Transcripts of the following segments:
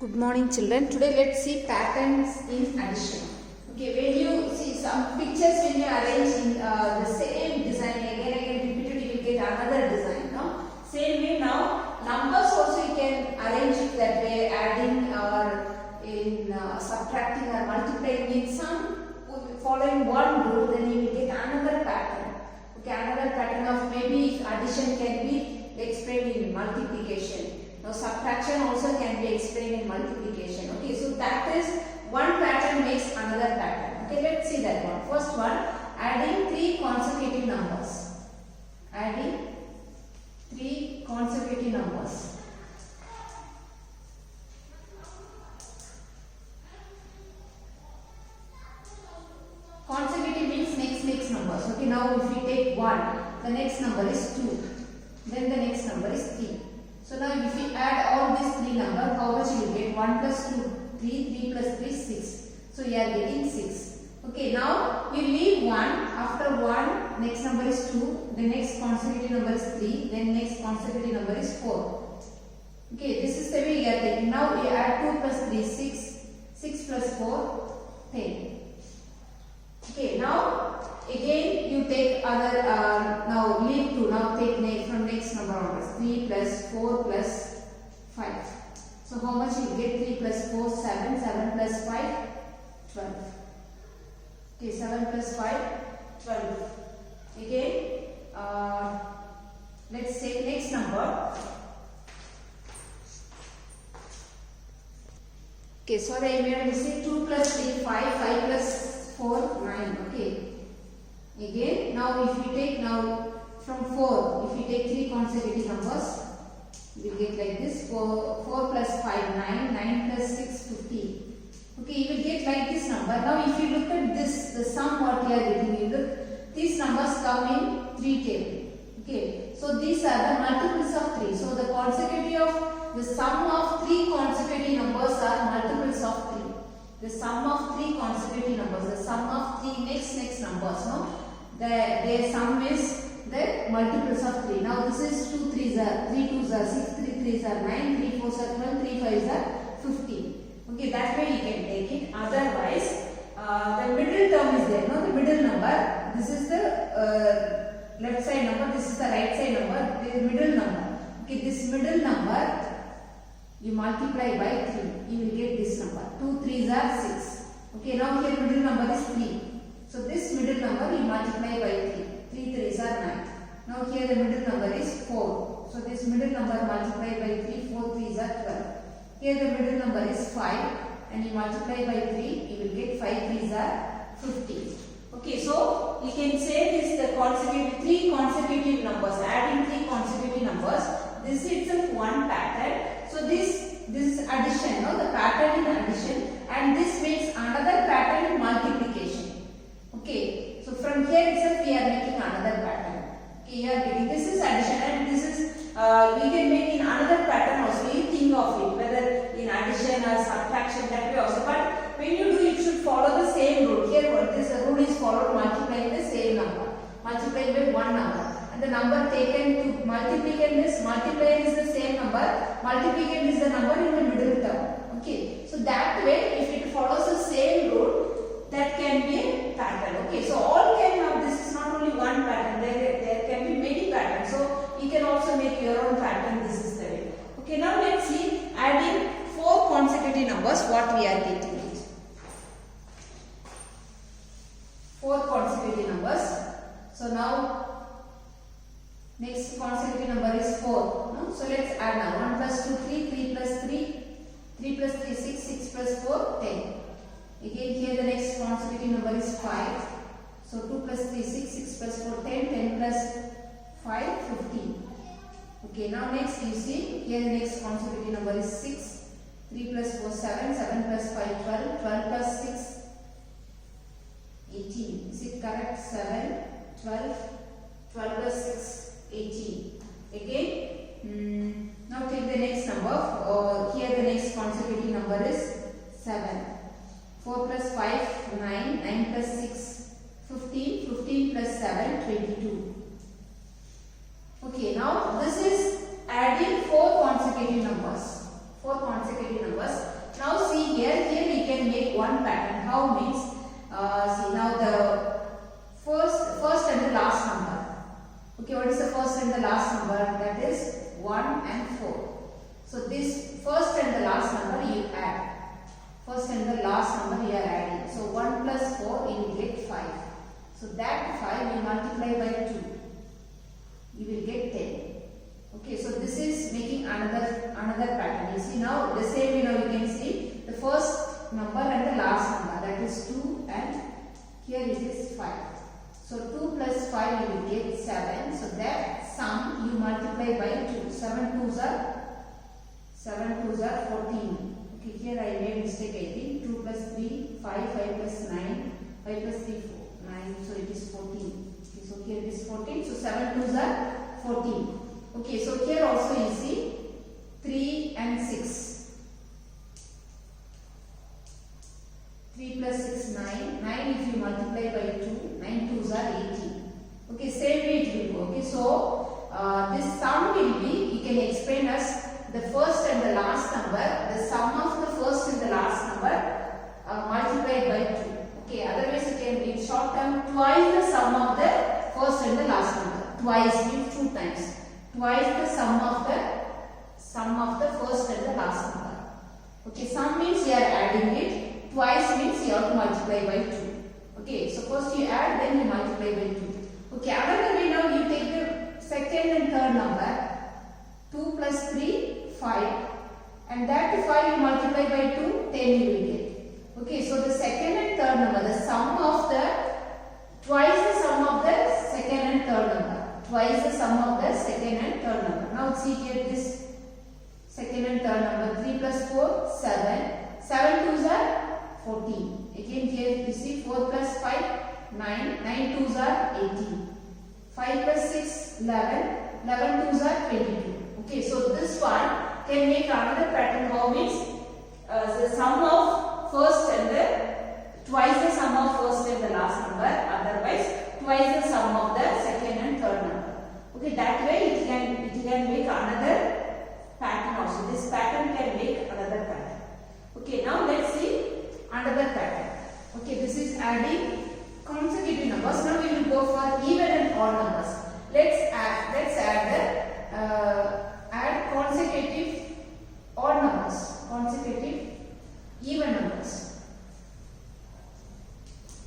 Good morning children. Today let's see patterns in addition. Okay, when you see some pictures, when you arrange in the same design again repeated, you will get another design. No? Same way now, numbers also you can arrange it that way, adding or in subtracting or multiplying with some following one rule, then you will get another pattern. Okay, another pattern of maybe addition can be explained in multiplication. Now subtraction also can be explained in multiplication. Okay, so that is one pattern makes another pattern. Okay, let's see that one. First one, adding three consecutive numbers. Adding three consecutive numbers. Consecutive means next numbers. Okay, now if we take 1, the next number is 2. Then the next number is 3. So now if we add all these three numbers, how much you will get? 1 plus 2, 3, 3 plus 3, 6. So you are getting 6. Okay, now you leave 1. After 1, next number is 2. The next consecutive number is 3. Then next consecutive number is 4. Okay, this is the way you are taking. Now you add 2 plus 3, 6. 6 plus 4, 10. Okay, now again you take other, now leave 2, now take from next number onwards. 3 plus 4 plus 5. So how much you get? 3 plus 4, 7, 7 plus 5, 12. Okay, 7 plus 5, 12. Again, let's take next number. Okay, sorry I made a mistake. 2 plus 3, 5, 5 plus 4, 9. Okay. Again, now if you take now from 4, if you take 3 consecutive numbers, you will get like this. 4 plus 5, 9, 9 plus 6, 15. Okay, you will get like this number. Now if you look at this, the sum what you are getting, you look, these numbers come in 3 table. Okay, so these are the multiples of 3. So the consecutive of the sum of 3 consecutive numbers are multiples of 3. The sum of 3 consecutive numbers, the sum of 3 next numbers, no? Their sum is the multiples of 3. Now this is 2 3s are 3 2s are 6, 3 3s are 9, 3 4s are 12, 3 5s are 15. Okay, that way you can take it. Otherwise, the middle term is there, no? The middle number. This is the left side number. This is the right side number. This is middle number. Okay, this middle number you multiply by 3. You will get this number. 2 3s are 6. Okay, now here middle number is 3. So this middle number you multiply by 3. 3 3s are 9. Now here the middle number is 4. So this middle number multiply by 3. 4 3s are 12. Here the middle number is 5. And you multiply by 3. You will get 5 3s are 15. Okay, so you can say this the consecutive 3 consecutive numbers. Adding 3 consecutive numbers. This is itself one pattern. So this is addition, no? The pattern in addition, and this makes another pattern in multiplication. Okay, so from here itself we are making another pattern. Okay, you are getting this is addition, and this is we can make in another pattern also. You think of it whether in addition or subtraction, that way also. But when you do, it should follow the same rule. Here, what this rule is followed, multiplying the same number, multiplying by one number. And the number taken to multiplicand is the same number, multiplicand is the number in the middle term. Okay, so that way if it follows the same rule, that can be a pattern. Okay, so all can have, this is not only one pattern, there can be many patterns. So you can also make your own pattern. This is the way. Okay, now let's see adding 4 consecutive numbers, what we are getting. 4 consecutive numbers. So now next consecutive number is 4. No? So let's add now. 1 plus 2, 3, 3 plus 3, 3 plus 3, 6, 6 plus 4, 10. Again here the next consecutive number is 5. So 2 plus 3, 6, 6 plus 4, 10, 10 plus 5, 15. Okay, now next you see, here the next consecutive number is 6. 3 plus 4, 7, 7 plus 5, 12, 12 plus 6, 18. Is it correct? 7, 12, 12 plus 6, 18. Again, now take the next number. Here the next consecutive number is 7. 4 plus 5, 9. 9 plus 6, 15. 15 plus 7, 22. Okay, now this is adding 4 consecutive numbers. 4 consecutive numbers. Okay, what is the first and the last number? That is 1 and 4. So this first and the last number you add. First and the last number you are adding. So 1 plus 4 you will get 5. So that 5 you multiply by 2. You will get 10. Okay, so this is making another pattern. You see now the same way now you can see the first number and the last number, that is 2, and here it is 5. So 2 plus 5 you will get 7. So that sum you multiply by 2. 7 twos are 14. Okay, here I made mistake, I think. 2 plus 3, 5, 5 plus 9, 5 plus 3, 4, 9. So it is 14. Okay, so here it is 14. So 7 twos are 14. Okay, so here also you see 3 and 6. 3 plus 6, 9. 9 if you multiply by 2, 9 twos are 18. Okay, same way it will go. Okay, so this sum will be, you can explain as the first and the last number, the sum of the first and the last number multiplied by 2. Okay, otherwise it can be in short term twice the sum of the first and the last number. Twice means 2 times. Twice the sum of the first and the last number. Okay, sum means you are adding it. Twice means you have to multiply by 2. Okay, so first you add, then you multiply by 2. Okay, another way now you take the second and third number. 2 plus 3, 5. And that 5 you multiply by 2, 10 you will get. Okay, so the second and third number, the sum of the, twice the sum of the second and third number. Twice the sum of the second and third number. Now see here this second and third number. 3 plus 4, 7. 7 twos are 14. Again here you see 4 plus 5, 9. 9 twos are 18. 5 plus 6, 11. 11 twos are 22. Okay, so this one can make another pattern. How means the sum of first and the twice the sum of first and the last number. Otherwise twice the sum of the second and third number. Okay, that way it can make another pattern also. This pattern can make another pattern. Okay, now let's see another pattern. Okay, this is adding consecutive numbers. Now we will go for even and odd numbers. Let's add consecutive odd numbers, consecutive even numbers,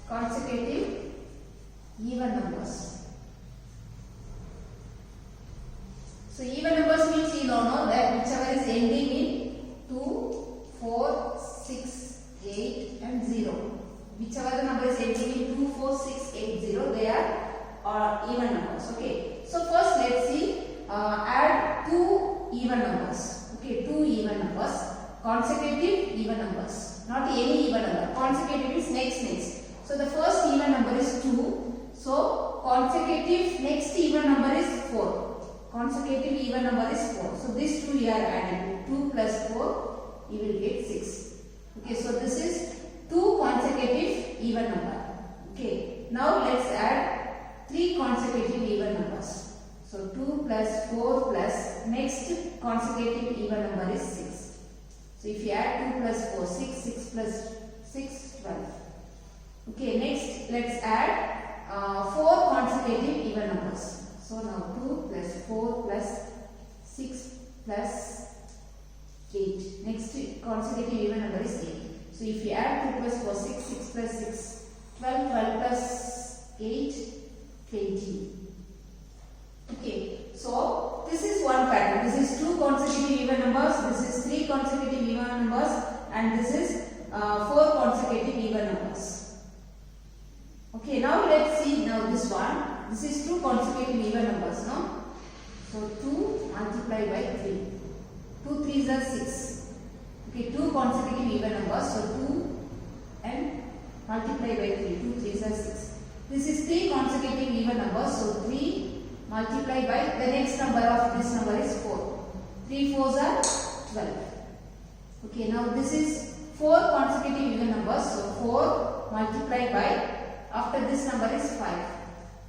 consecutive even numbers. So even numbers means you know that whichever is ending in 2, 4, 6, 8 and 0. Whichever the number is ending in 2, 4, 6, 8, 0, they are even numbers. Okay. So first let's see add 2 even numbers. Okay, 2 even numbers, consecutive even numbers, not any even number. Consecutive is next. So the first even number is 2. So consecutive next even number is 4. Consecutive even number is 4. So this 2 you are adding. 2 plus 4 you will get 6. Okay, so this is 2 consecutive even number. Okay, now let's add 3 consecutive even numbers. So 2 plus 4 plus next consecutive even number is 6. So if you add 2 plus 4, 6, 6 plus 6, 12. Okay, next let's add 4 consecutive even numbers. So now 2 plus 4 plus 6 plus 8. Next consecutive even number is 8. So if you add 2 plus 4, 6, 6 plus 6, 12, 12 plus 8, 20. Okay, so this is one pattern. This is 2 consecutive even numbers, this is 3 consecutive even numbers, and this is 4 consecutive even numbers. Okay, now let's see now this one. This is 2 consecutive even numbers, no? So 2 multiplied by 3. 2 3s are 6. Okay, 2 consecutive even numbers. So 2 and multiplied by 3. 2 3s are 6. This is 3 consecutive even numbers. So 3 multiplied by the next number of this number is 4. 3 4s are 12. Okay, now this is 4 consecutive even numbers. So 4 multiplied by, after this number is 5.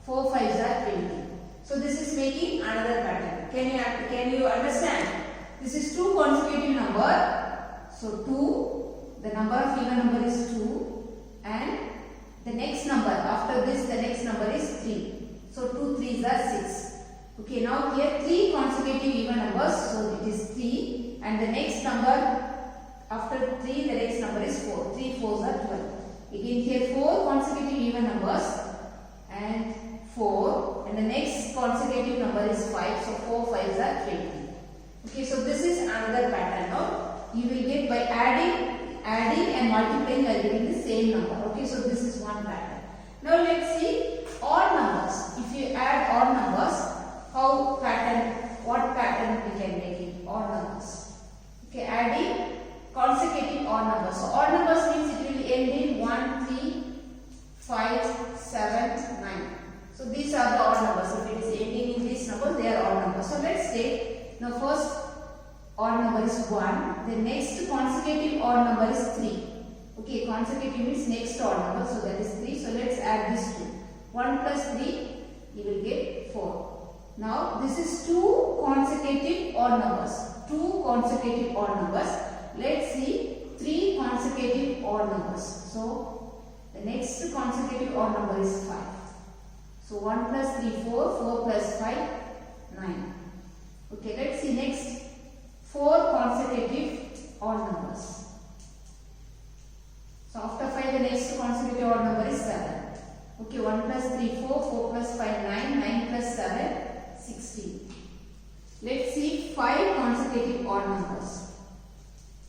4 5s are 20. So this is making another pattern. Can you understand? This is 2 consecutive number. So 2, the number of even number is 2, and the next number after this, the next number is 3. So 2 3s are 6. Okay, now here 3 consecutive even numbers, so it is 3, and the next number after 3, the next number is 4. 3 4s are 12. Again here 4 consecutive even numbers and 4, and the next consecutive number is 5, so 4 5s are 20. Okay, so this is another pattern. Now you will get by adding and multiplying, you are getting the same number. Okay, so this is one pattern. Now let's see odd numbers. If you add odd numbers, what pattern we can make it? Odd numbers. Okay, adding consecutive odd numbers. So odd numbers means it will end in 1, 3, 5, 7, 9. So these are the odd numbers. If it is ending in these numbers, they are odd numbers. So let's take, now first odd number is 1. The next consecutive odd number is 3. Okay, consecutive means next odd number, so that is 3. So let's add these two. 1 plus 3, you will get 4. Now this is 2 consecutive odd numbers. 2 consecutive odd numbers. Let's see 3 consecutive odd numbers. So the next consecutive odd number is 5. So 1 plus 3 4, 4 plus 5 9. Okay, let's see next 4 consecutive odd numbers. So after 5, the next consecutive odd number is 7. Okay, 1 plus 3 4, 4 plus 5 9, 9 plus 7 16. Let's see 5 consecutive odd numbers.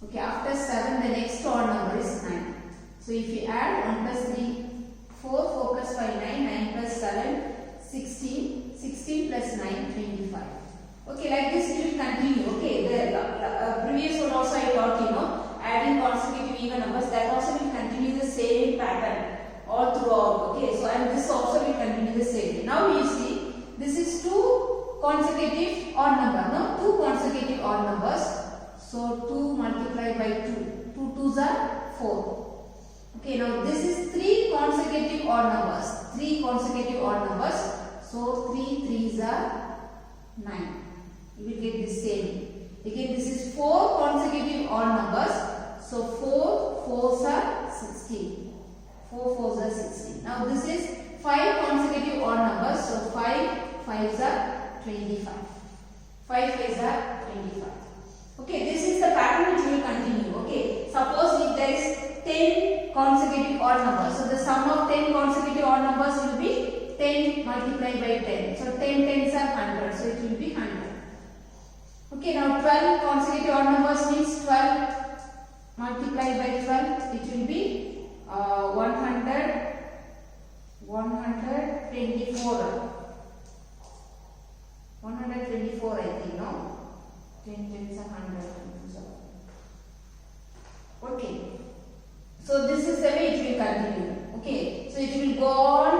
Okay, after 7, the next odd number is 9. So if you add 1 plus 3 4, 4 plus 5 9, 9 plus 7 16, 16 plus 9 25. Okay, like this it will continue. Okay, the previous one also I taught, adding consecutive even numbers, that also will continue the same pattern all throughout. Okay, so and this also will continue the same. Now you see, this is 2 consecutive odd number. No, 2 consecutive odd numbers. So 2 multiplied by 2. 2 2s are 4. Okay, now this is 3 consecutive odd numbers. 3 consecutive odd numbers. So 3 3s are 9. You will get the same. Again, this is 4 consecutive odd numbers. So 4 4s are 16. 4 4s are 16. Now this is 5 consecutive odd numbers. So 5 5s are 25. 5 5s are 25. Okay, this is the pattern which will continue. Okay, suppose if there is 10 consecutive odd numbers. So the sum of 10 consecutive odd numbers will be 10 multiplied by 10. So 10 10s are 100. So it will be 100. Okay, now 12 consecutive odd numbers means 12 multiplied by 12. It will be 124. 124 I think, no? 10 10s are 100. Okay. So this is the way it will continue. Okay. So it will go on